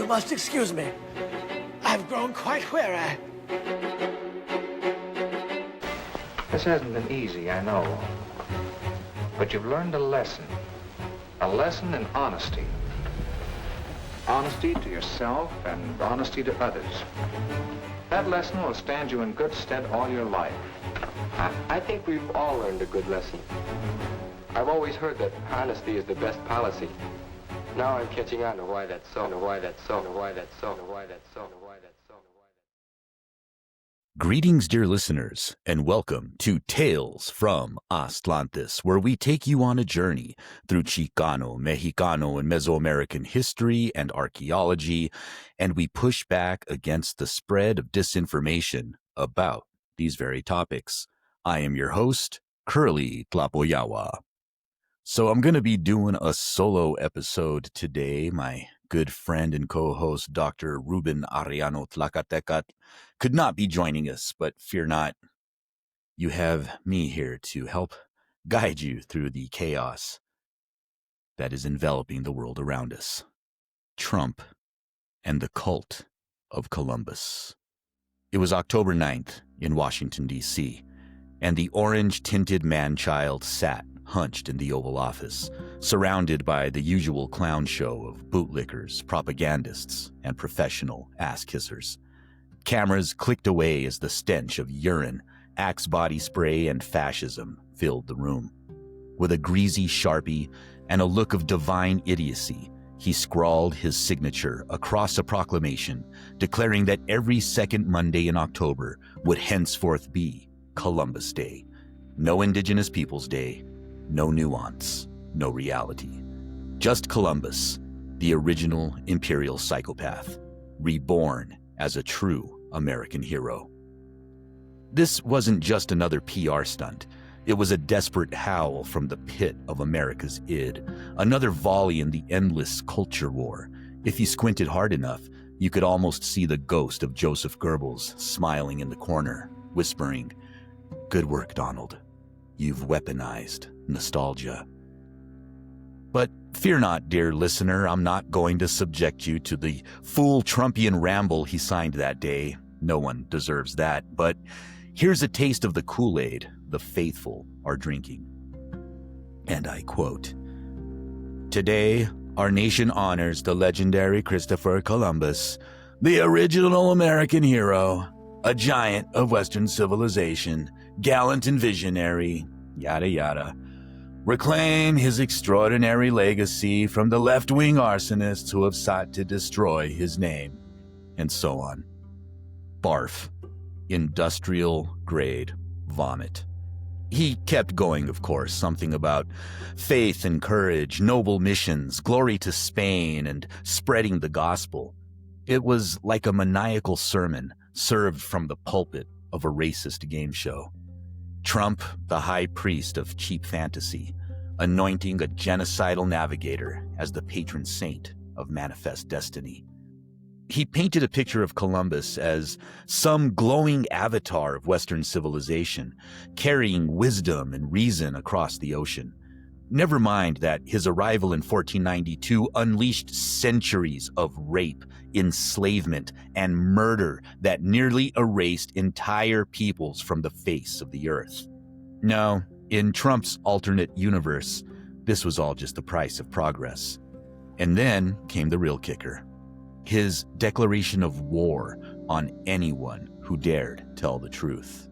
You must excuse me. I've grown quite weary. This hasn't been easy, I know. But you've learned a lesson. A lesson in honesty. Honesty to yourself and honesty to others. That lesson will stand you in good stead all your life. I think we've all learned a good lesson. I've always heard that honesty is the best policy. Now I'm catching on to why that's so, and why that's so, and why that's so, and why that's so, and why that's so, and why that's so. Greetings, dear listeners, and welcome to Tales from Atlantis, where we take you on a journey through Chicano, Mexicano, and Mesoamerican history and archaeology, and we push back against the spread of disinformation about these very topics. I am your host, Curly Tlapoyawa. So I'm going to be doing a solo episode today. My good friend and co-host, Dr. Ruben Ariano Tlacatecat, could not be joining us, but fear not. You have me here to help guide you through the chaos that is enveloping the world around us. Trump and the cult of Columbus. It was October 9th in Washington, D.C., and the orange-tinted manchild sat hunched in the Oval Office, surrounded by the usual clown show of bootlickers, propagandists, and professional ass-kissers. Cameras clicked away as the stench of urine, Axe body spray, and fascism filled the room. With a greasy Sharpie and a look of divine idiocy, he scrawled his signature across a proclamation declaring that every second Monday in October would henceforth be Columbus Day. No Indigenous Peoples Day, no nuance, no reality. Just Columbus, the original imperial psychopath, reborn as a true American hero. This wasn't just another PR stunt. It was a desperate howl from the pit of America's id, another volley in the endless culture war. If you squinted hard enough, you could almost see the ghost of Joseph Goebbels smiling in the corner, whispering, "Good work, Donald. You've weaponized nostalgia." But fear not, dear listener, I'm not going to subject you to the fool Trumpian ramble he signed that day. No one deserves that, but here's a taste of the Kool-Aid the faithful are drinking. And I quote, "Today, our nation honors the legendary Christopher Columbus, the original American hero, a giant of Western civilization, gallant and visionary, yada yada. Reclaim his extraordinary legacy from the left-wing arsonists who have sought to destroy his name," and so on. Barf. Industrial-grade vomit. He kept going, of course, something about faith and courage, noble missions, glory to Spain, and spreading the gospel. It was like a maniacal sermon served from the pulpit of a racist game show. Trump, the high priest of cheap fantasy, anointing a genocidal navigator as the patron saint of manifest destiny. He painted a picture of Columbus as some glowing avatar of Western civilization, carrying wisdom and reason across the ocean. Never mind that his arrival in 1492 unleashed centuries of rape, enslavement, and murder that nearly erased entire peoples from the face of the earth. No, in Trump's alternate universe, this was all just the price of progress. And then came the real kicker. His declaration of war on anyone who dared tell the truth.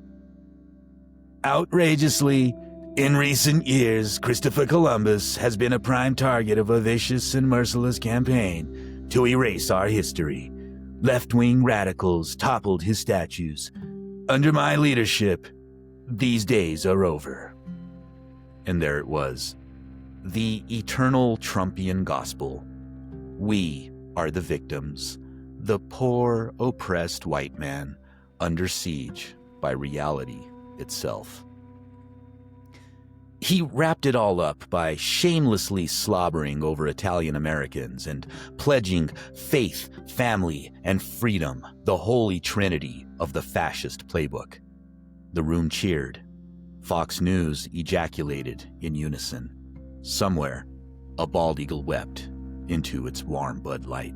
"Outrageously, in recent years, Christopher Columbus has been a prime target of a vicious and merciless campaign to erase our history. Left-wing radicals toppled his statues. Under my leadership, these days are over." And there it was, the eternal Trumpian gospel. We are the victims, the poor, oppressed white man under siege by reality itself. He wrapped it all up by shamelessly slobbering over Italian Americans and pledging faith, family, and freedom, the holy trinity of the fascist playbook. The room cheered. Fox News ejaculated in unison. Somewhere, a bald eagle wept into its warm Bud Light.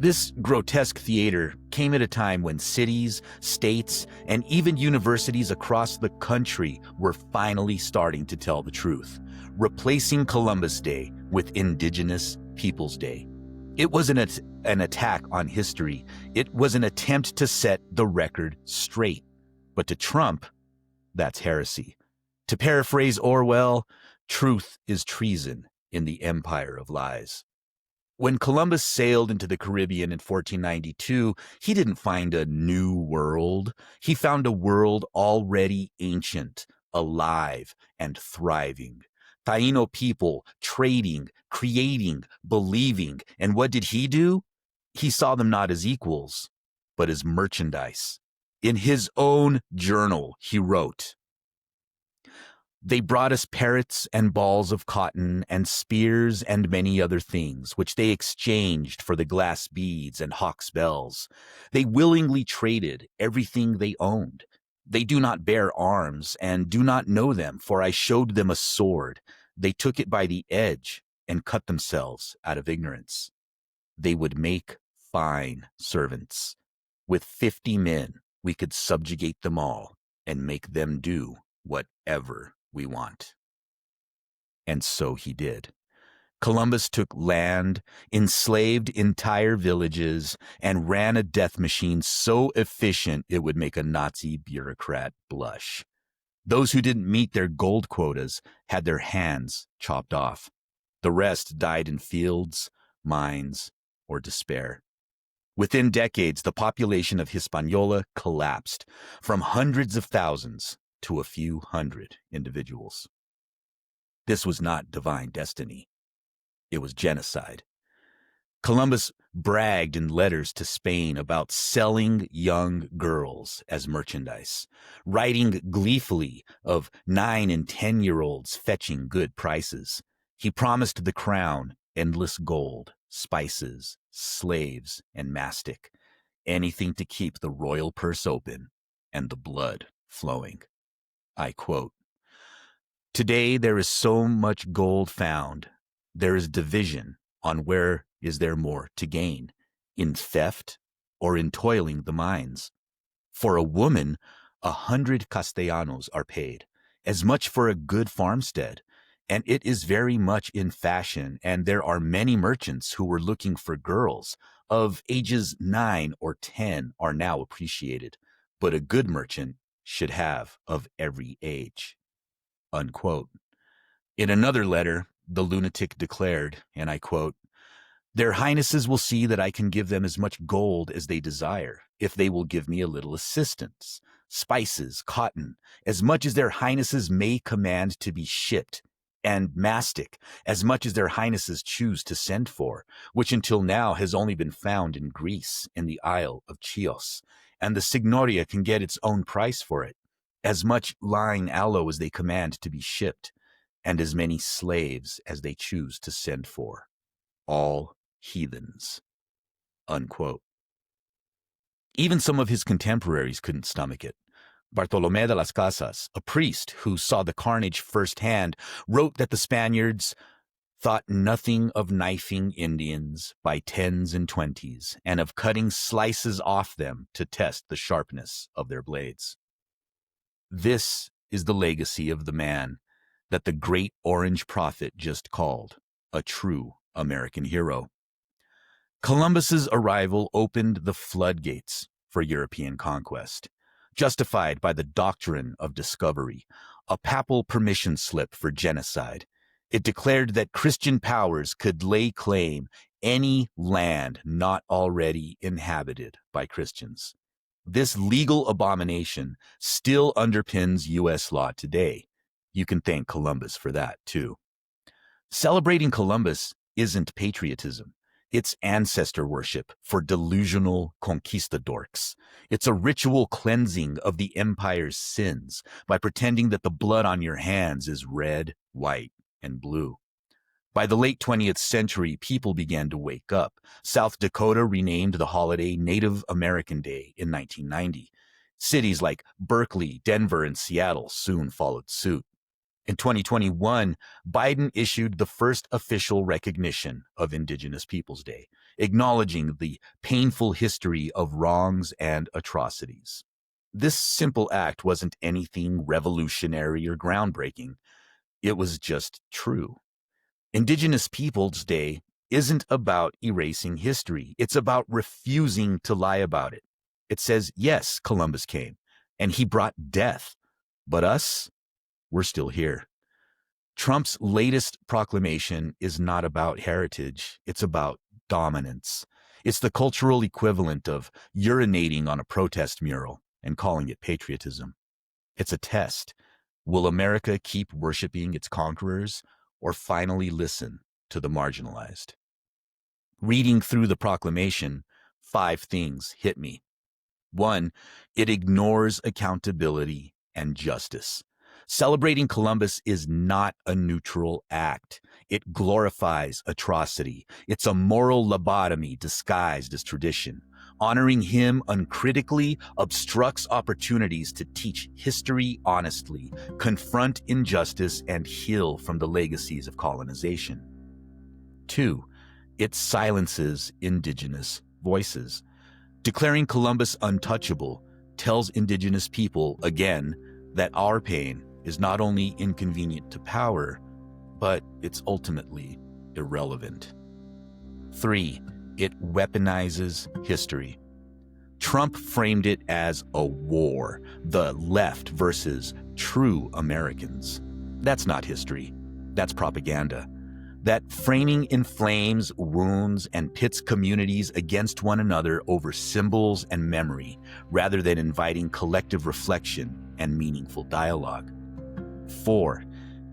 This grotesque theater came at a time when cities, states, and even universities across the country were finally starting to tell the truth, replacing Columbus Day with Indigenous Peoples Day. It wasn't an attack on history. It was an attempt to set the record straight. But to Trump, that's heresy. To paraphrase Orwell, truth is treason in the empire of lies. When Columbus sailed into the Caribbean in 1492, he didn't find a new world. He found a world already ancient, alive, and thriving. Taino people trading, creating, believing. And what did he do? He saw them not as equals, but as merchandise. In his own journal, he wrote, "They brought us parrots and balls of cotton and spears and many other things, which they exchanged for the glass beads and hawk's bells. They willingly traded everything they owned. They do not bear arms and do not know them, for I showed them a sword. They took it by the edge and cut themselves out of ignorance. They would make fine servants. With 50 men, we could subjugate them all and make them do whatever we want." And so he did. Columbus took land, enslaved entire villages, and ran a death machine so efficient it would make a Nazi bureaucrat blush. Those who didn't meet their gold quotas had their hands chopped off. The rest died in fields, mines, or despair. Within decades, the population of Hispaniola collapsed from hundreds of thousands to a few hundred individuals. This was not divine destiny. It was genocide. Columbus bragged in letters to Spain about selling young girls as merchandise, writing gleefully of 9 and 10-year-olds fetching good prices. He promised the crown endless gold, spices, slaves, and mastic, anything to keep the royal purse open and the blood flowing. I quote, "Today there is so much gold found. There is division on where is there more to gain, in theft or in toiling the mines. For a woman, 100 castellanos are paid, as much for a good farmstead, and it is very much in fashion, and there are many merchants who were looking for girls of ages 9 or 10 are now appreciated, but a good merchant should have of every age." Unquote. In another letter, the lunatic declared, and I quote, "Their highnesses will see that I can give them as much gold as they desire, if they will give me a little assistance, spices, cotton, as much as their highnesses may command to be shipped, and mastic, as much as their highnesses choose to send for, which until now has only been found in Greece, in the Isle of Chios, and the Signoria can get its own price for it, as much lying aloe as they command to be shipped, and as many slaves as they choose to send for, all heathens." Unquote. Even some of his contemporaries couldn't stomach it. Bartolomé de las Casas, a priest who saw the carnage firsthand, wrote that the Spaniards thought nothing of knifing Indians by 10s and 20s, and of cutting slices off them to test the sharpness of their blades. This is the legacy of the man that the great Orange Prophet just called a true American hero. Columbus's arrival opened the floodgates for European conquest, justified by the doctrine of discovery, a papal permission slip for genocide. It declared that Christian powers could lay claim any land not already inhabited by Christians. This legal abomination still underpins U.S. law today. You can thank Columbus for that, too. Celebrating Columbus isn't patriotism. It's ancestor worship for delusional conquistadorks. It's a ritual cleansing of the empire's sins by pretending that the blood on your hands is red, white, and blue. By the late 20th century, people began to wake up. South Dakota renamed the holiday Native American Day in 1990. Cities like Berkeley, Denver, and Seattle soon followed suit. In 2021, Biden issued the first official recognition of Indigenous Peoples Day. acknowledging the painful history of wrongs and atrocities. This simple act wasn't anything revolutionary or groundbreaking. It was just true. Indigenous Peoples Day isn't about erasing history. It's about refusing to lie about it. It says, yes, Columbus came, and he brought death. But us, we're still here. Trump's latest proclamation is not about heritage. It's about dominance. It's the cultural equivalent of urinating on a protest mural and calling it patriotism. It's a test. Will America keep worshiping its conquerors or finally listen to the marginalized? Reading through the proclamation, 5 things hit me. 1, it ignores accountability and justice. Celebrating Columbus is not a neutral act. It glorifies atrocity. It's a moral lobotomy disguised as tradition. Honoring him uncritically obstructs opportunities to teach history honestly, confront injustice, and heal from the legacies of colonization. 2, it silences indigenous voices. Declaring Columbus untouchable tells indigenous people, again, that our pain is not only inconvenient to power, but it's ultimately irrelevant. 3, it weaponizes history. Trump framed it as a war, the left versus true Americans. That's not history. That's propaganda. That framing inflames, wounds, and pits communities against one another over symbols and memory, rather than inviting collective reflection and meaningful dialogue. 4,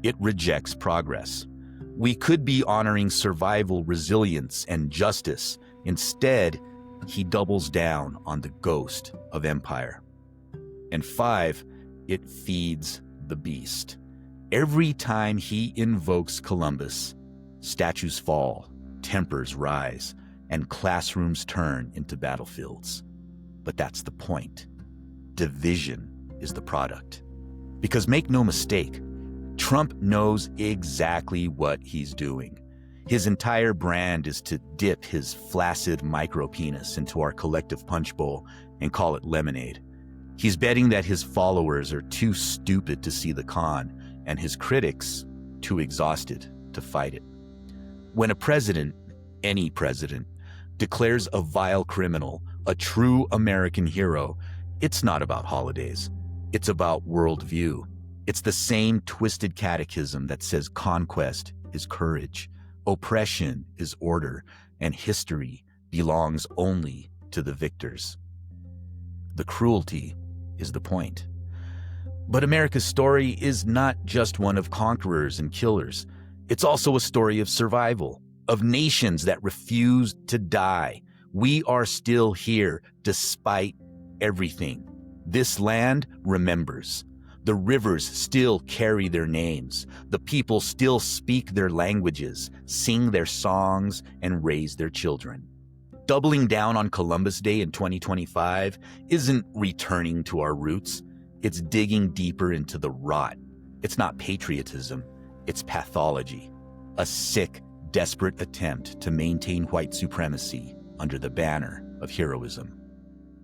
it rejects progress. We could be honoring survival, resilience, and justice. Instead, he doubles down on the ghost of empire. And 5, it feeds the beast. Every time he invokes Columbus, statues fall, tempers rise, and classrooms turn into battlefields. But that's the point. Division is the product. Because make no mistake, Trump knows exactly what he's doing. His entire brand is to dip his flaccid micropenis into our collective punch bowl and call it lemonade. He's betting that his followers are too stupid to see the con, and his critics too exhausted to fight it. When a president, any president, declares a vile criminal a true American hero, it's not about holidays. It's about worldview. It's the same twisted catechism that says conquest is courage, oppression is order, and history belongs only to the victors. The cruelty is the point. But America's story is not just one of conquerors and killers. It's also a story of survival, of nations that refuse to die. We are still here despite everything. This land remembers. The rivers still carry their names. The people still speak their languages, sing their songs, and raise their children. Doubling down on Columbus Day in 2025 isn't returning to our roots. It's digging deeper into the rot. It's not patriotism. It's pathology. A sick, desperate attempt to maintain white supremacy under the banner of heroism.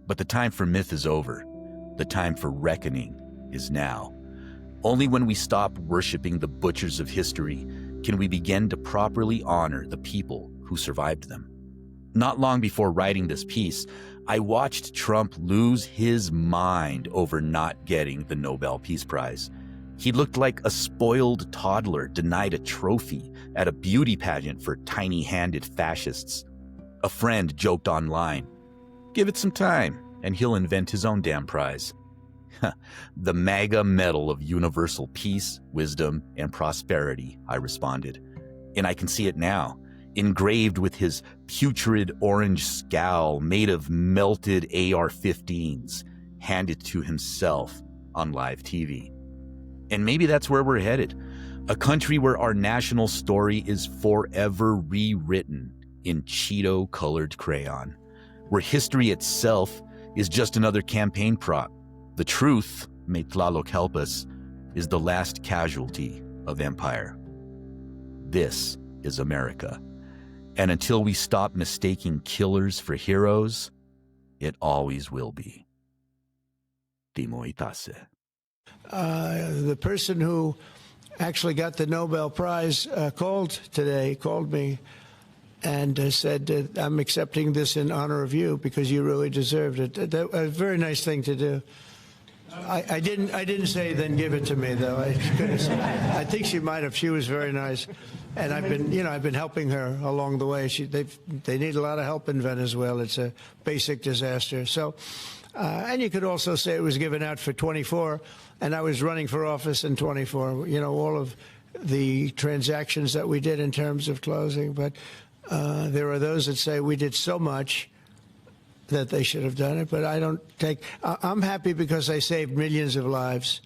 But the time for myth is over. The time for reckoning is now. Only when we stop worshiping the butchers of history can we begin to properly honor the people who survived them. Not long before writing this piece, I watched Trump lose his mind over not getting the Nobel Peace Prize. He looked like a spoiled toddler denied a trophy at a beauty pageant for tiny-handed fascists. A friend joked online, "Give it some time, and he'll invent his own damn prize." The MAGA medal of universal peace, wisdom, and prosperity, I responded. And I can see it now, engraved with his putrid orange scowl made of melted AR-15s, handed to himself on live TV. And maybe that's where we're headed. A country where our national story is forever rewritten in Cheeto-colored crayon. Where history itself is just another campaign prop. The truth, may Tlaloc help us, is the last casualty of empire. This is America. And until we stop mistaking killers for heroes, it always will be. Timo Itase. The person who actually got the Nobel Prize called me and said, I'm accepting this in honor of you because you really deserved it. That was a very nice thing to do. I didn't say then give it to me though. I think she might have. She was very nice, and I've been helping her along the way. They need a lot of help in Venezuela. It's a basic disaster. So, and you could also say it was given out for 24, and I was running for office in 24. You know, all of the transactions that we did in terms of closing, but there are those that say we did so much that they should have done it, but I don't take. I'm happy because I saved millions of lives.